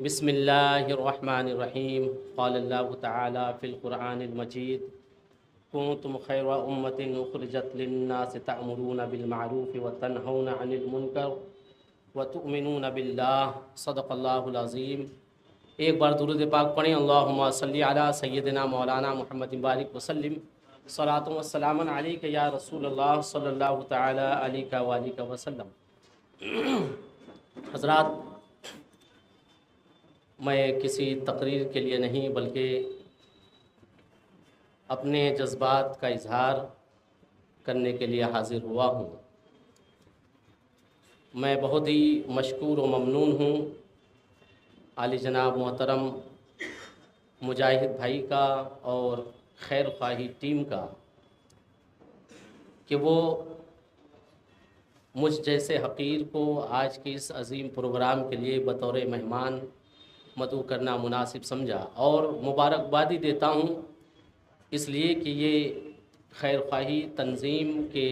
بسم اللہ الرحمن الرحیم قال اللہ تعالی فی القرآن المجید کنتم خیر امۃ اخرجت للناس تأمرون بالمعروف وتنہون عن المنکر وتؤمنون باللہ صدق اللہ العظیم۔ ایک بار درود پاک پڑھیں، اللہم صلی علی سیدنا مولانا محمد بارک وسلم، صلاۃ و سلام علیک یا رسول اللہ صلی اللہ تعالی علیہ وآلہ وسلم۔ حضرات، میں کسی تقریر کے لیے نہیں بلکہ اپنے جذبات کا اظہار کرنے کے لیے حاضر ہوا ہوں۔ میں بہت ہی مشکور و ممنون ہوں عالی جناب محترم مجاہد بھائی کا اور خیر خواہی ٹیم کا کہ وہ مجھ جیسے حقیر کو آج کے اس عظیم پروگرام کے لیے بطور مہمان مدعو کرنا مناسب سمجھا، اور مبارکبادی دیتا ہوں اس لیے کہ یہ خیر خواہی تنظیم کے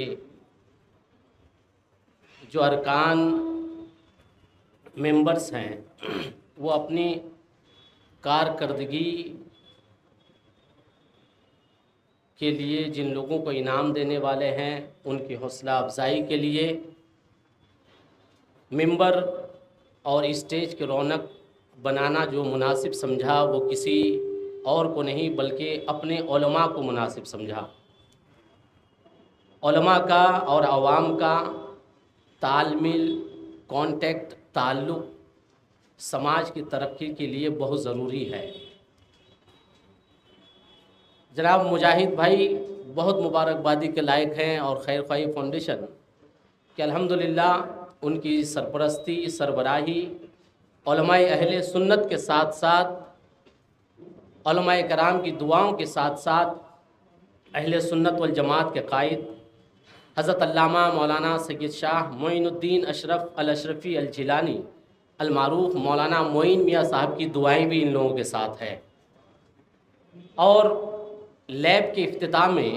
جو ارکان ممبرز ہیں وہ اپنی کارکردگی کے لیے جن لوگوں کو انعام دینے والے ہیں ان کی حوصلہ افزائی کے لیے ممبر اور اسٹیج کی رونق بنانا جو مناسب سمجھا وہ کسی اور کو نہیں بلکہ اپنے علماء کو مناسب سمجھا۔ علماء کا اور عوام کا تال میل، کانٹیکٹ، تعلق سماج کی ترقی کے لیے بہت ضروری ہے۔ جناب مجاہد بھائی بہت مبارکبادی کے لائق ہیں، اور خیر خواہی فاؤنڈیشن کہ الحمدللہ ان کی سرپرستی، سربراہی علماء اہل سنت کے ساتھ ساتھ، علماء کرام کی دعاؤں کے ساتھ ساتھ اہل سنت والجماعت کے قائد حضرت علامہ مولانا سید شاہ معین الدین اشرف الاشرفی الجیلانی المعروف مولانا معین میاں صاحب کی دعائیں بھی ان لوگوں کے ساتھ ہے۔ اور لیب کے افتتاح میں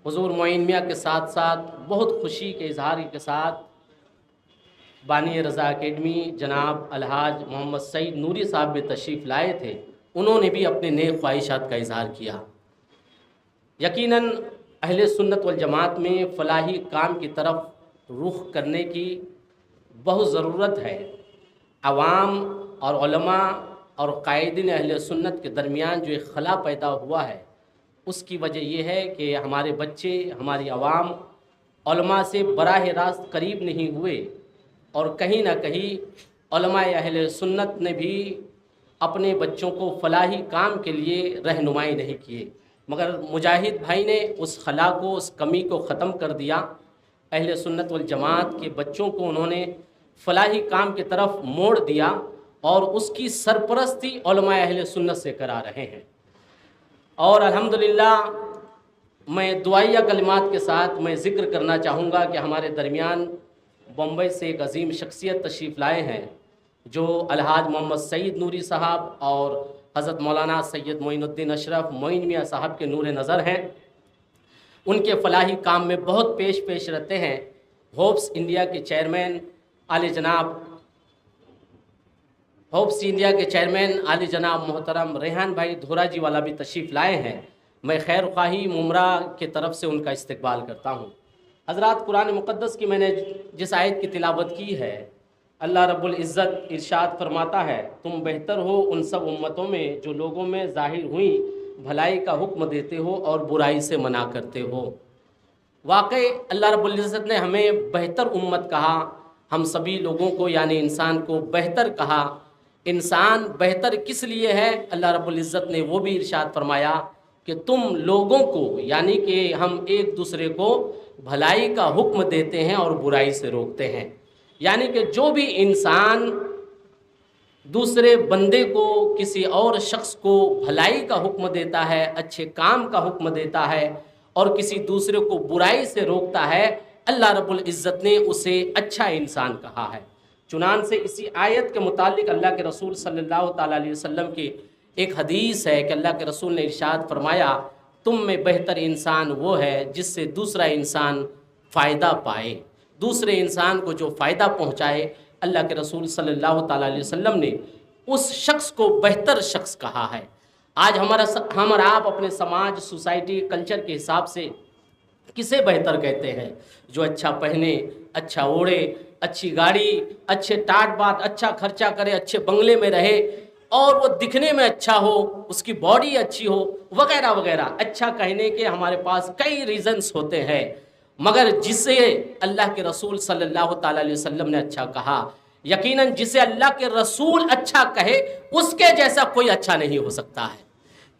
حضور معین میاں کے ساتھ ساتھ بہت خوشی کے اظہار کے ساتھ بانی رضا اکیڈمی جناب الحاج محمد سعید نوری صاحب بھی تشریف لائے تھے، انہوں نے بھی اپنے نیک خواہشات کا اظہار کیا۔ یقیناً اہل سنت والجماعت میں فلاحی کام کی طرف رخ کرنے کی بہت ضرورت ہے۔ عوام اور علماء اور قائدین اہل سنت کے درمیان جو ایک خلا پیدا ہوا ہے اس کی وجہ یہ ہے کہ ہمارے بچے، ہماری عوام علماء سے براہ راست قریب نہیں ہوئے، اور کہیں نہ کہیں علماء اہل سنت نے بھی اپنے بچوں کو فلاحی کام کے لیے رہنمائی نہیں کیے، مگر مجاہد بھائی نے اس خلا کو، اس کمی کو ختم کر دیا۔ اہل سنت والجماعت کے بچوں کو انہوں نے فلاحی کام کی طرف موڑ دیا، اور اس کی سرپرستی علماء اہل سنت سے کرا رہے ہیں۔ اور الحمدللہ میں دعائیہ کلمات کے ساتھ میں ذکر کرنا چاہوں گا کہ ہمارے درمیان بمبئی سے ایک عظیم شخصیت تشریف لائے ہیں جو الحاج محمد سعید نوری صاحب اور حضرت مولانا سید معین الدین اشرف معین میاں صاحب کے نور نظر ہیں۔ ان کے فلاحی کام میں بہت پیش رہتے ہیں۔ ہوپس انڈیا کے چیئرمین عالی جناب عالی جناب محترم ریحان بھائی دھورا جی والا بھی تشریف لائے ہیں۔ میں خیر خواہی ممرہ کی طرف سے ان کا استقبال کرتا ہوں۔ حضرات، قرآن مقدس کی میں نے جس آیت کی تلاوت کی ہے، اللہ رب العزت ارشاد فرماتا ہے، تم بہتر ہو ان سب امتوں میں جو لوگوں میں ظاہر ہوئیں بھلائی کا حکم دیتے ہو اور برائی سے منع کرتے ہو۔ واقعی اللہ رب العزت نے ہمیں بہتر امت کہا، ہم سبھی لوگوں کو یعنی انسان کو بہتر کہا۔ انسان بہتر کس لیے ہے؟ اللہ رب العزت نے وہ بھی ارشاد فرمایا کہ تم لوگوں کو، یعنی کہ ہم ایک دوسرے کو بھلائی کا حکم دیتے ہیں اور برائی سے روکتے ہیں۔ یعنی کہ جو بھی انسان دوسرے بندے کو، کسی اور شخص کو بھلائی کا حکم دیتا ہے، اچھے کام کا حکم دیتا ہے، اور کسی دوسرے کو برائی سے روکتا ہے، اللہ رب العزت نے اسے اچھا انسان کہا ہے۔ چنانچہ اسی آیت کے متعلق اللہ کے رسول صلی اللہ تعالیٰ علیہ وسلم کی ایک حدیث ہے کہ اللہ کے رسول نے ارشاد فرمایا، تم میں بہتر انسان وہ ہے جس سے دوسرا انسان فائدہ پائے، دوسرے انسان کو جو فائدہ پہنچائے۔ اللہ کے رسول صلی اللہ تعالیٰ علیہ وسلم نے اس شخص کو بہتر شخص کہا ہے۔ آج ہم اور آپ اپنے سماج، سوسائٹی، کلچر کے حساب سے کسے بہتر کہتے ہیں؟ جو اچھا پہنے، اچھا اوڑھے، اچھی گاڑی، اچھے ٹاٹ بات، اچھا خرچہ کرے، اچھے بنگلے میں رہے اور وہ دکھنے میں اچھا ہو، اس کی باڈی اچھی ہو، وغیرہ وغیرہ۔ اچھا کہنے کے ہمارے پاس کئی ریزنز ہوتے ہیں، مگر جسے اللہ کے رسول صلی اللہ تعالیٰ علیہ وسلم نے اچھا کہا، یقیناً جسے اللہ کے رسول اچھا کہے اس کے جیسا کوئی اچھا نہیں ہو سکتا ہے۔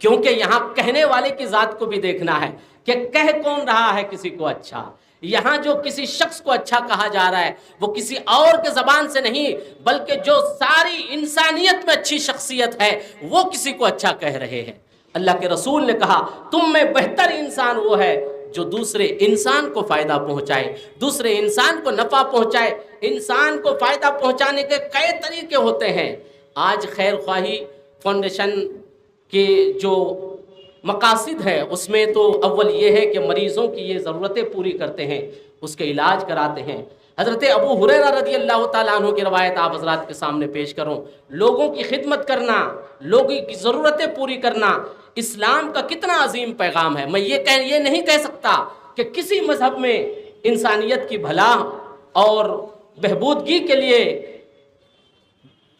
کیونکہ یہاں کہنے والے کی ذات کو بھی دیکھنا ہے کہ کہہ کون رہا ہے کسی کو اچھا۔ یہاں جو کسی شخص کو اچھا کہا جا رہا ہے وہ کسی اور کے زبان سے نہیں، بلکہ جو ساری انسانیت میں اچھی شخصیت ہے وہ کسی کو اچھا کہہ رہے ہیں۔ اللہ کے رسول نے کہا تم میں بہتر انسان وہ ہے جو دوسرے انسان کو فائدہ پہنچائے، دوسرے انسان کو نفع پہنچائے۔ انسان کو فائدہ پہنچانے کے کئی طریقے ہوتے ہیں۔ آج خیر خواہی فاؤنڈیشن کے جو مقاصد ہے اس میں تو اول یہ ہے کہ مریضوں کی یہ ضرورتیں پوری کرتے ہیں، اس کے علاج کراتے ہیں۔ حضرت ابو ہریرہ رضی اللہ تعالیٰ عنہ کی روایت آپ حضرات کے سامنے پیش کروں۔ لوگوں کی خدمت کرنا، لوگوں کی ضرورتیں پوری کرنا اسلام کا کتنا عظیم پیغام ہے۔ میں یہ نہیں کہہ سکتا کہ کسی مذہب میں انسانیت کی بھلا اور بہبودگی کے لیے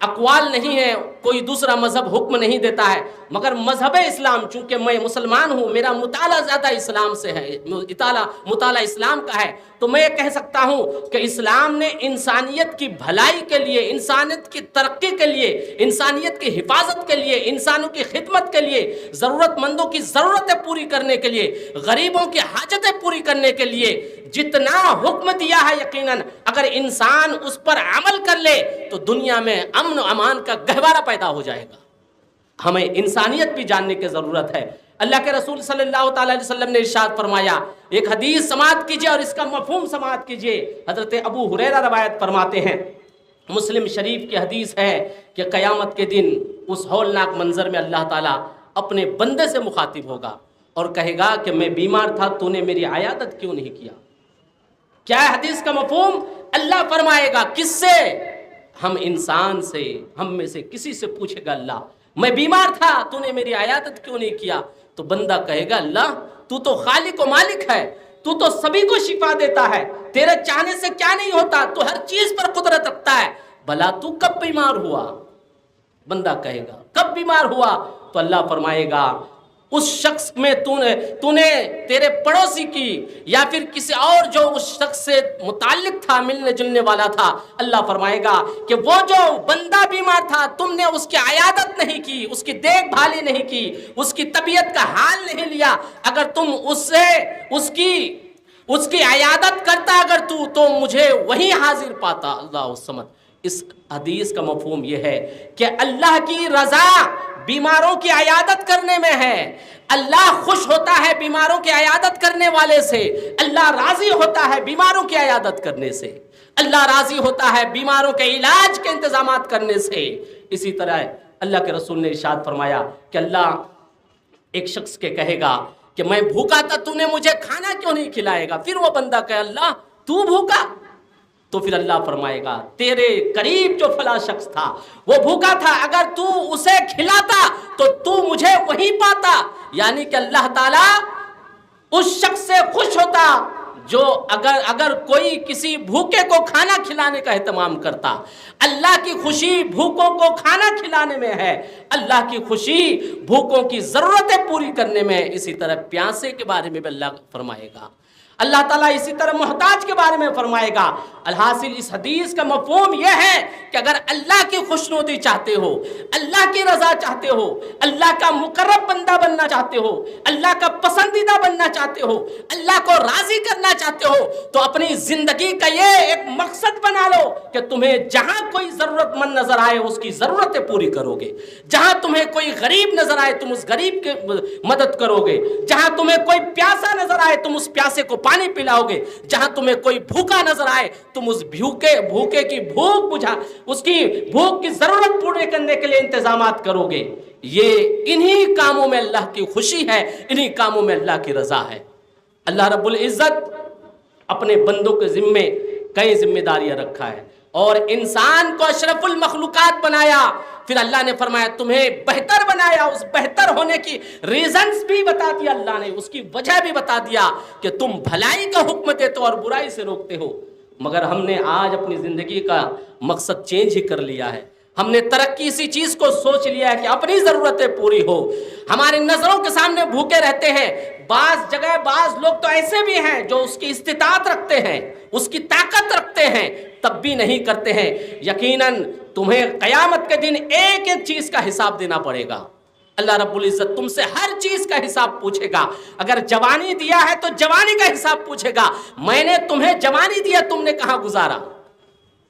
اقوال نہیں ہے، کوئی دوسرا مذہب حکم نہیں دیتا ہے، مگر مذہب اسلام، چونکہ میں مسلمان ہوں، میرا مطالعہ زیادہ اسلام سے ہے، مطالعہ اسلام کا ہے، تو میں یہ کہہ سکتا ہوں کہ اسلام نے انسانیت کی بھلائی کے لیے، انسانیت کی ترقی کے لیے، انسانیت کی حفاظت کے لیے، انسانوں کی خدمت کے لیے، ضرورت مندوں کی ضرورتیں پوری کرنے کے لیے، غریبوں کی حاجتیں پوری کرنے کے لیے جتنا حکم دیا ہے، یقیناً اگر انسان اس پر عمل کر لے تو دنیا میں امن و امان کا گہوارہ پیدا ہو جائے گا۔ ہمیں انسانیت بھی جاننے کی ضرورت ہے۔ اللہ کے رسول صلی اللہ تعالیٰ علیہ وسلم نے ارشاد فرمایا، ایک حدیث سماعت کیجئے اور اس کا مفہوم سماعت کیجئے۔ حضرت ابو ہریرہ روایت فرماتے ہیں، مسلم شریف کی حدیث ہے کہ قیامت کے دن اس ہولناک منظر میں اللہ تعالیٰ اپنے بندے سے مخاطب ہوگا اور کہے گا کہ میں بیمار تھا، تو نے میری عیادت کیوں نہیں کیا؟ کیا ہے حدیث کا مفہوم؟ اللہ فرمائے گا کس سے؟ ہم انسان سے، ہم میں سے کسی سے پوچھے گا اللہ میں بیمار تھا، تو نے میری عیادت کیوں نہیں کیا؟ تو بندہ کہے گا اللہ تو تو خالق و مالک ہے، تو تو سبھی کو شفا دیتا ہے، تیرے چاہنے سے کیا نہیں ہوتا، تو ہر چیز پر قدرت رکھتا ہے، بھلا تو کب بیمار ہوا؟ بندہ کہے گا کب بیمار ہوا؟ تو اللہ فرمائے گا اس شخص میں تو نے تیرے پڑوسی کی یا پھر کسی اور جو اس شخص سے متعلق تھا، ملنے جلنے والا تھا، اللہ فرمائے گا کہ وہ جو بندہ بیمار تھا تم نے اس کی عیادت نہیں کی، اس کی دیکھ بھالی نہیں کی، اس کی طبیعت کا حال نہیں لیا۔ اگر تم اس کی عیادت کرتا اگر تو مجھے وہیں حاضر پاتا۔ اللہ الصمد۔ اس حدیث کا مفہوم یہ ہے کہ اللہ کی رضا بیماروں کی عیادت کرنے میں ہے۔ اللہ خوش ہوتا ہے بیماروں کی عیادت کرنے والے سے، اللہ راضی ہوتا ہے بیماروں کی عیادت کرنے سے، اللہ راضی ہوتا ہے بیماروں کے علاج کے انتظامات کرنے سے۔ اسی طرح اللہ کے رسول نے ارشاد فرمایا کہ اللہ ایک شخص کے کہے گا کہ میں بھوکا تھا، تو نے مجھے کھانا کیوں نہیں کھلائے گا؟ پھر وہ بندہ کہے اللہ تو بھوکا؟ تو پھر اللہ فرمائے گا تیرے قریب جو فلاں شخص تھا وہ بھوکا تھا، اگر تو اسے کھلاتا تو مجھے وہیں پاتا۔ یعنی کہ اللہ تعالیٰ اس شخص سے خوش ہوتا جو اگر کوئی کسی بھوکے کو کھانا کھلانے کا اہتمام کرتا۔ اللہ کی خوشی بھوکوں کو کھانا کھلانے میں ہے، اللہ کی خوشی بھوکوں کی ضرورتیں پوری کرنے میں ہے۔ اسی طرح پیاسے کے بارے میں بھی اللہ فرمائے گا، اللہ تعالیٰ اسی طرح محتاج کے بارے میں فرمائے گا۔ الحاصل اس حدیث کا مفہوم یہ ہے کہ اگر اللہ کی خوشنودی چاہتے ہو، اللہ کی رضا چاہتے ہو، اللہ کا مقرب بندہ بننا چاہتے ہو، اللہ کا پسندیدہ بننا چاہتے ہو، اللہ کو راضی کرنا چاہتے ہو، تو اپنی زندگی کا یہ ایک مقصد بنا لو کہ تمہیں جہاں کوئی ضرورت مند نظر آئے اس کی ضرورتیں پوری کرو گے، جہاں تمہیں کوئی غریب نظر آئے تم اس غریب کی مدد کرو گے، جہاں تمہیں کوئی پیاسا نظر آئے تم اس پیاسے کو پانی پلاؤ گے، جہاں تمہیں کوئی بھوکا نظر آئے تم اس بھوکے کی بھوک بجھا، اس کی بھوک کی ضرورت پورے کرنے کے لیے انتظامات کرو گے۔ یہ انہی کاموں میں اللہ کی خوشی ہے، انہی کاموں میں اللہ کی رضا ہے۔ اللہ رب العزت اپنے بندوں کے ذمے کئی ذمہ داریاں رکھا ہے۔ اور انسان کو اشرف المخلوقات بنایا، پھر اللہ نے فرمایا تمہیں بہتر بنایا، اس بہتر ہونے کی ریزنز بھی بتا دیا اللہ نے، اس کی وجہ بھی بتا دیا کہ تم بھلائی کا حکم دیتے ہو اور برائی سے روکتے ہو۔ مگر ہم نے آج اپنی زندگی کا مقصد چینج ہی کر لیا ہے، ہم نے ترقی اسی چیز کو سوچ لیا ہے کہ اپنی ضرورتیں پوری ہو، ہماری نظروں کے سامنے بھوکے رہتے ہیں۔ بعض جگہ بعض لوگ تو ایسے بھی ہیں جو اس کی استطاعت رکھتے ہیں، اس کی طاقت رکھتے ہیں، تب بھی نہیں کرتے ہیں۔ یقیناً تمہیں قیامت کے دن ایک ایک چیز کا حساب دینا پڑے گا۔ اللہ رب العزت تم سے ہر چیز کا حساب پوچھے گا۔ اگر جوانی دیا ہے تو جوانی کا حساب پوچھے گا، میں نے تمہیں جوانی دیا، تم نے کہاں گزارا؟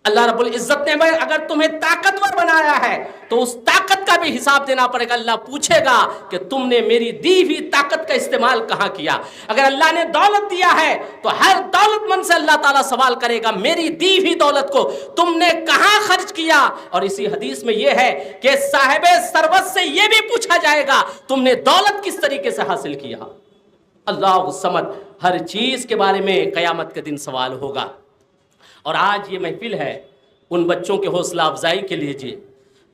اللہ رب العزت نے اگر تمہیں طاقتور بنایا ہے تو اس طاقت کا بھی حساب دینا پڑے گا۔ اللہ پوچھے گا کہ تم نے میری دی ہوئی طاقت کا استعمال کہاں کیا؟ اگر اللہ نے دولت دیا ہے تو ہر دولت مند سے اللہ تعالیٰ سوال کرے گا میری دی ہوئی دولت کو تم نے کہاں خرچ کیا؟ اور اسی حدیث میں یہ ہے کہ صاحب ثروت سے یہ بھی پوچھا جائے گا تم نے دولت کس طریقے سے حاصل کیا؟ اللہ الصمد، ہر چیز کے بارے میں قیامت کے دن سوال ہوگا۔ اور آج یہ محفل ہے ان بچوں کے حوصلہ افزائی کے لیے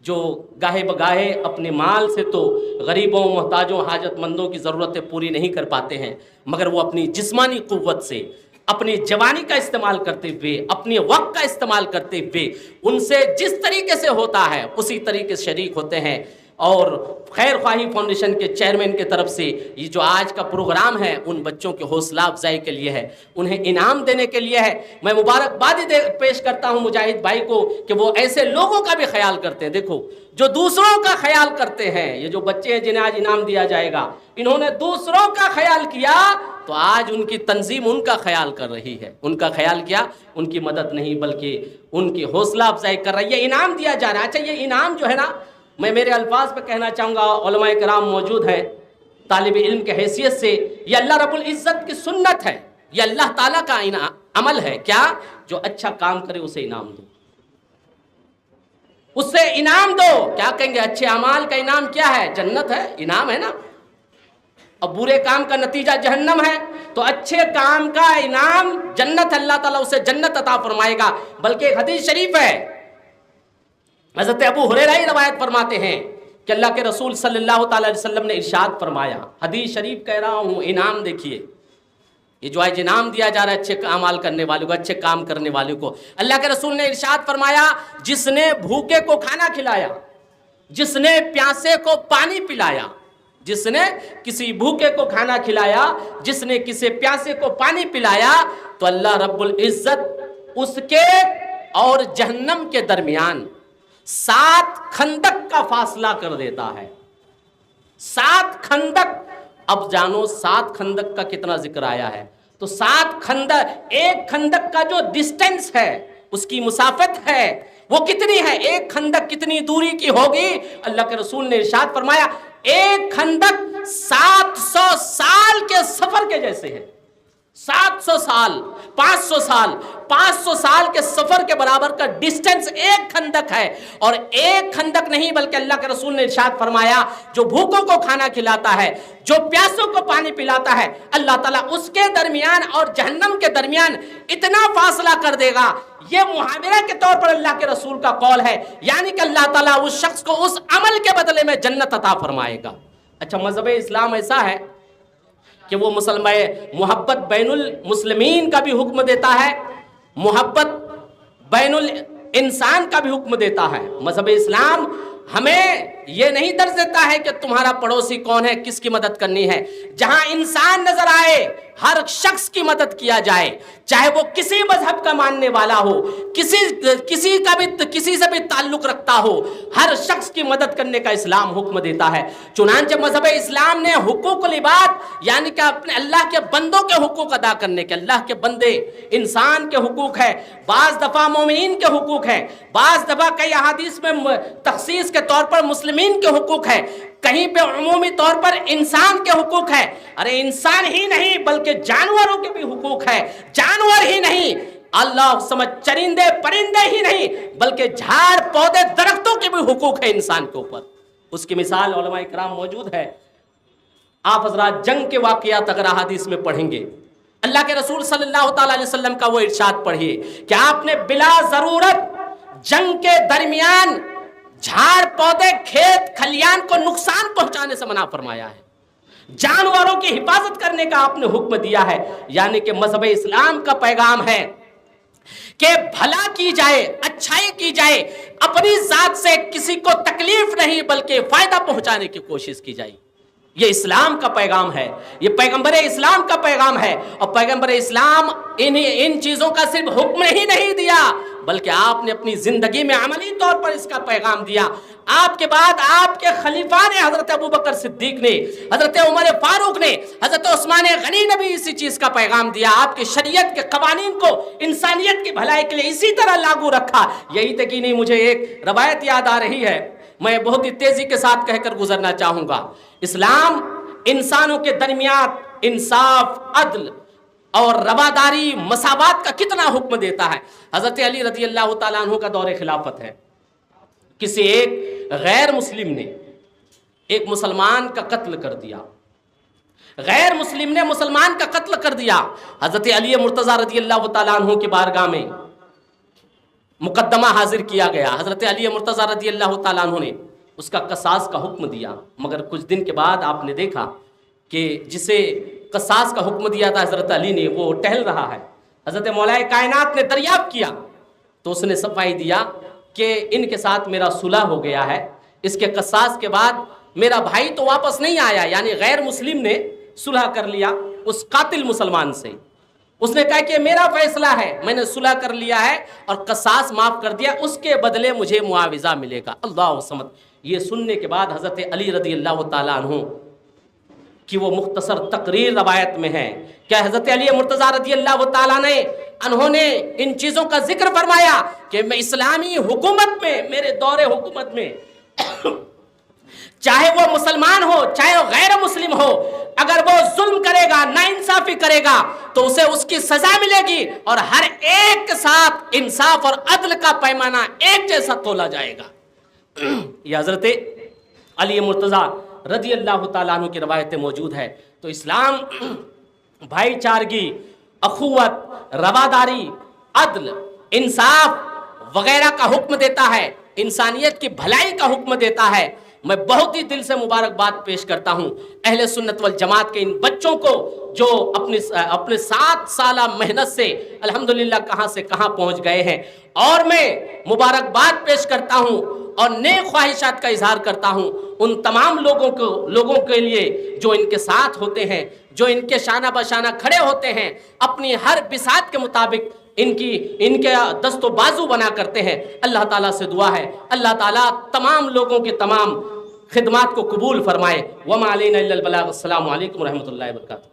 جو گاہے بگاہے اپنے مال سے تو غریبوں، محتاجوں، حاجت مندوں کی ضرورتیں پوری نہیں کر پاتے ہیں، مگر وہ اپنی جسمانی قوت سے، اپنی جوانی کا استعمال کرتے ہوئے، اپنے وقت کا استعمال کرتے ہوئے ان سے جس طریقے سے ہوتا ہے اسی طریقے سے شریک ہوتے ہیں۔ اور خیر خواہی فاؤنڈیشن کے چیئرمین کی طرف سے یہ جو آج کا پروگرام ہے ان بچوں کے حوصلہ افزائی کے لیے ہے، انہیں انعام دینے کے لیے ہے۔ میں مبارکبادی پیش کرتا ہوں مجاہد بھائی کو کہ وہ ایسے لوگوں کا بھی خیال کرتے ہیں، دیکھو جو دوسروں کا خیال کرتے ہیں۔ یہ جو بچے ہیں جنہیں آج انعام دیا جائے گا، انہوں نے دوسروں کا خیال کیا تو آج ان کی تنظیم ان کا خیال کر رہی ہے۔ ان کا خیال کیا؟ ان کی مدد نہیں بلکہ ان کی حوصلہ افزائی کر رہی ہے، انعام دیا جا رہا ہے۔ اچھا یہ انعام جو ہے نا، میں میرے الفاظ پہ کہنا چاہوں گا، علماء کرام موجود ہیں، طالب علم کے حیثیت سے یہ اللہ رب العزت کی سنت ہے، یہ اللہ تعالیٰ کا عمل ہے۔ کیا؟ جو اچھا کام کرے اسے انعام دو، اس سے انعام دو۔ کیا کہیں گے؟ اچھے اعمال کا انعام کیا ہے؟ جنت ہے، انعام ہے نا۔ اب برے کام کا نتیجہ جہنم ہے، تو اچھے کام کا انعام جنت، اللہ تعالیٰ اسے جنت عطا فرمائے گا۔ بلکہ ایک حدیث شریف ہے، حضرت ابو ہریرہ روایت فرماتے ہیں کہ اللہ کے رسول صلی اللہ تعالی علیہ وسلم نے ارشاد فرمایا، حدیث شریف کہہ رہا ہوں، انعام دیکھیے، یہ جو آج انعام دیا جا رہا ہے اچھے اعمال کرنے والوں کو، اچھے کام کرنے والوں کو، اللہ کے رسول نے ارشاد فرمایا جس نے بھوکے کو کھانا کھلایا، جس نے پیاسے کو پانی پلایا، جس نے کسی بھوکے کو کھانا کھلایا، جس نے کسی پیاسے کو پانی پلایا، تو اللہ رب العزت اس کے اور جہنم کے درمیان 7 خندق کا فاصلہ کر دیتا ہے۔ 7 خندق، اب جانو 7 خندق کا کتنا ذکر آیا ہے، تو 7 خندق، ایک خندق کا جو ڈسٹینس ہے، اس کی مسافت ہے وہ کتنی ہے؟ ایک خندق کتنی دوری کی ہوگی؟ اللہ کے رسول نے ارشاد فرمایا ایک خندق 700 سال کے سفر کے جیسے ہے۔ 700 سال، 500 سال، 500 سال کے سفر کے برابر کا ڈسٹنس ایک خندق ہے۔ اور ایک خندق نہیں بلکہ اللہ کے رسول نے ارشاد فرمایا جو بھوکوں کو کھانا کھلاتا ہے، جو پیاسوں کو پانی پلاتا ہے، اللہ تعالیٰ اس کے درمیان اور جہنم کے درمیان اتنا فاصلہ کر دے گا۔ یہ محاورہ کے طور پر اللہ کے رسول کا قول ہے، یعنی کہ اللہ تعالیٰ اس شخص کو اس عمل کے بدلے میں جنت عطا فرمائے گا۔ اچھا مذہب اسلام ایسا ہے کہ وہ محبت بین المسلمین کا بھی حکم دیتا ہے، محبت بین الانسان کا بھی حکم دیتا ہے۔ مذہب اسلام ہمیں یہ نہیں درج دیتا ہے کہ تمہارا پڑوسی کون ہے، کس کی مدد کرنی ہے۔ جہاں انسان نظر آئے ہر شخص کی مدد کیا جائے، چاہے وہ کسی مذہب کا ماننے والا ہو، کسی سے بھی تعلق رکھتا ہو، ہر شخص کی مدد کرنے کا اسلام حکم دیتا ہے۔ چنانچہ مذہب اسلام نے حقوق العباد، یعنی کہ اپنے اللہ کے بندوں کے حقوق ادا کرنے کے، اللہ کے بندے انسان کے حقوق ہے، بعض دفعہ مومنین کے حقوق ہے، بعض دفعہ کئی احادیث میں تخصیص کے طور پر مسلمین کے حقوق ہے، کہیں پہ عمومی طور پر انسان کے حقوق ہے۔ ارے انسان ہی نہیں بلکہ جانوروں کے بھی حقوق ہے، جانور ہی نہیں اللہ سمجھ چرندے پرندے ہی نہیں بلکہ جھاڑ پودے درختوں کے بھی حقوق ہے انسان کے اوپر۔ اس کی مثال علماء کرام موجود ہے۔ آپ حضرات جنگ کے واقعات اگر احادیث میں پڑھیں گے، اللہ کے رسول صلی اللہ تعالی علیہ وسلم کا وہ ارشاد پڑھیے کہ آپ نے بلا ضرورت جنگ کے درمیان جھاڑ پودے کھیت کھلیان کو نقصان پہنچانے سے منع فرمایا ہے، جانوروں کی حفاظت کرنے کا آپ نے حکم دیا ہے. یعنی کہ مذہب اسلام کا پیغام ہے کہ بھلا کی جائے، اچھائی کی جائے، اپنی ذات سے کسی کو تکلیف نہیں بلکہ فائدہ پہنچانے کی کوشش کی جائے. یہ اسلام کا پیغام ہے، یہ پیغمبر اسلام کا پیغام ہے. اور پیغمبر اسلام ان چیزوں کا صرف حکم ہی نہیں دیا بلکہ آپ نے اپنی زندگی میں عملی طور پر اس کا پیغام دیا. آپ کے بعد آپ کے خلیفہ نے، حضرت ابوبکر صدیق نے، حضرت عمر فاروق نے، حضرت عثمان غنی نے بھی اسی چیز کا پیغام دیا. آپ کی شریعت کے قوانین کو انسانیت کی بھلائی کے لیے اسی طرح لاگو رکھا. یہی تک ہی نہیں، مجھے ایک روایت یاد آ رہی ہے، میں بہت ہی تیزی کے ساتھ کہہ کر گزرنا چاہوں گا. اسلام انسانوں کے درمیان انصاف، عدل اور رواداری، مساوات کا کتنا حکم دیتا ہے. حضرت علی رضی اللہ تعالیٰ عنہ کا دور خلافت ہے. کسی ایک غیر مسلم نے ایک مسلمان کا قتل کر دیا، غیر مسلم نے مسلمان کا قتل کر دیا. حضرت علی مرتضیٰ رضی اللہ تعالیٰ عنہ کی بارگاہ میں مقدمہ حاضر کیا گیا. حضرت علی مرتضیٰ رضی اللہ تعالیٰ عنہ نے اس کا قصاص کا حکم دیا. مگر کچھ دن کے بعد آپ نے دیکھا کہ جسے قصاص کا حکم دیا تھا حضرت علی نے، وہ ٹہل رہا ہے. حضرت مولا کائنات نے دریافت کیا تو اس نے صفائی دیا کہ ان کے ساتھ میرا صلح ہو گیا ہے. اس کے قصاص کے بعد میرا بھائی تو واپس نہیں آیا، یعنی غیر مسلم نے صلح کر لیا اس قاتل مسلمان سے. اس نے کہا کہ میرا فیصلہ ہے، میں نے صلح کر لیا ہے اور قصاص معاف کر دیا، اس کے بدلے مجھے معاوضہ ملے گا. اللہ سمت. یہ سننے کے بعد حضرت علی رضی اللہ تعالیٰ عنہ کی وہ مختصر تقریر روایت میں ہے کہ حضرت علی مرتضیٰ رضی اللہ تعالیٰ انہوں نے ان چیزوں کا ذکر فرمایا کہ میں اسلامی حکومت میں، میرے دور حکومت میں چاہے وہ مسلمان ہو چاہے وہ غیر مسلم ہو، اگر وہ ظلم کرے گا، ناانصافی کرے گا تو اسے اس کی سزا ملے گی اور ہر ایک کے ساتھ انصاف اور عدل کا پیمانہ ایک جیسا تولا جائے گا. یہ حضرت علی مرتضیٰ رضی اللہ تعالیٰ عنہ کی روایتیں موجود ہے. تو اسلام بھائی چارگی، اخوت، رواداری، عدل، انصاف وغیرہ کا حکم دیتا ہے، انسانیت کی بھلائی کا حکم دیتا ہے. میں بہت ہی دل سے مبارکباد پیش کرتا ہوں اہل سنت والجماعت کے ان بچوں کو جو اپنے 7 سالہ محنت سے الحمدللہ کہاں سے کہاں پہنچ گئے ہیں. اور میں مبارکباد پیش کرتا ہوں اور نیک خواہشات کا اظہار کرتا ہوں ان تمام لوگوں کے لیے جو ان کے ساتھ ہوتے ہیں، جو ان کے شانہ بشانہ کھڑے ہوتے ہیں، اپنی ہر بساط کے مطابق ان کے دست و بازو بنا کرتے ہیں. اللہ تعالیٰ سے دعا ہے اللہ تعالیٰ تمام لوگوں کے تمام خدمات کو قبول فرمائے. وما علینا الا البلاغ. السلام علیکم ورحمۃ اللہ وبرکاتہ.